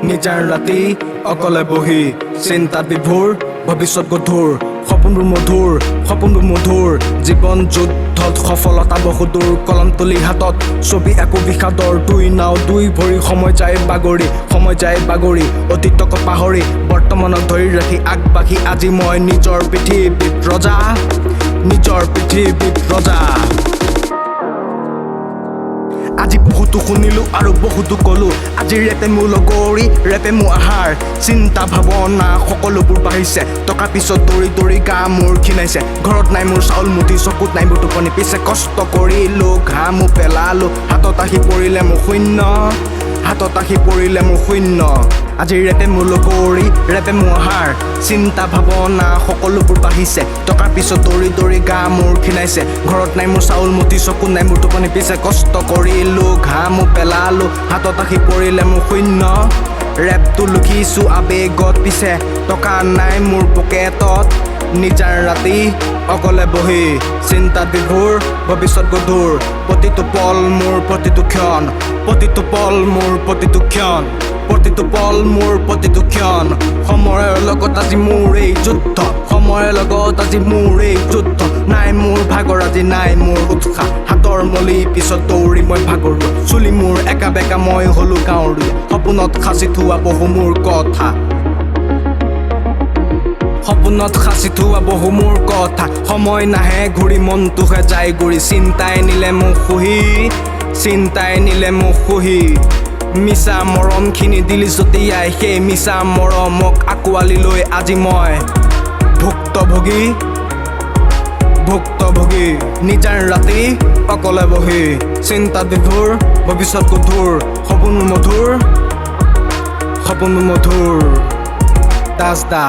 নিজান ৰাতি অকলে বহি চিন্তাত বিভোৰ ভৱিষ্যত গধুৰ সপোনবোৰ মধুৰ জীৱন যুদ্ধত সফলতা বহুদূৰ কলম তুলি হাতত ছবি আকো বিষাদৰ দুই নাও দুই ভৰি সময় যায় বাগৰি অতীতক পাহৰি বৰ্তমানক ধৰি ৰাখি আগবাঢ়ি আজি মই নিজৰ পৃথিৱীত ৰজা আজি বহুতো শুনিলো আৰু বহুতো কলো আজি ৰেপে মোৰ লগৰী ৰেপে মোৰ আহাৰ চিন্তা ভাৱনা সকলোবোৰ বাঢ়িছে টকা পিছত দৌৰি গা মোৰ ক্ষীণাইছে ঘৰত নাই মোৰ চাউল মুঠি চকুত নাই মোৰ টোপনি পিছে কষ্ট কৰিলো ঘাম পেলালো হাতত আহি পৰিলে মোৰ শূন্য আজি ৰেপে মোৰ লগৰী ৰেপে মোৰ আহাৰ চিন্তা ভাৱনা সকলোবোৰ বাঢ়িছে টকাৰ পিছত দৌৰি গা মোৰ ক্ষীণাইছে ঘৰত নাই মোৰ চাউল মুঠি চকুত নাই মোৰ টোপনি পিছে কষ্ট কৰিলো ঘাম পেলালো হাতত আহি পৰিলে মোৰ শূন্য ৰেপটো লিখিছো আবেগত পিছে টকা নাই মোৰ পকেটত নিজান ৰাতি অকলে বহি চিন্তাত বিভোৰ ভৱিষ্যত গধুৰ প্ৰতিটো পল মোৰ প্ৰতিটো ক্ষণ সময়ৰ লগত আজি মোৰ এই যুদ্ধ নাই মোৰ ভাগৰ আজি নাই মোৰ উৎসাহ হাতৰ মলি পিছত দৌৰি মই ভাগৰো চুলি মোৰ একা বেকা মই হলো গাঁৱৰীয়া সপোনত সাঁচি থোৱা বহু মোৰ কথা সময় নাহে ঘূৰি মনটোহে যায় ঘূৰি চিন্তাই নিলে মোক সুহি মিছা মৰমখিনি দিলি জতিয়াই সেই মিছা মৰমক আঁকোৱালি লৈ আজি মই ভুক্তভোগী নিজান ৰাতি অকলে বহি চিন্তাত বিভোৰ ভৱিষ্যত গধুৰ সপোন মধুৰ দাস দা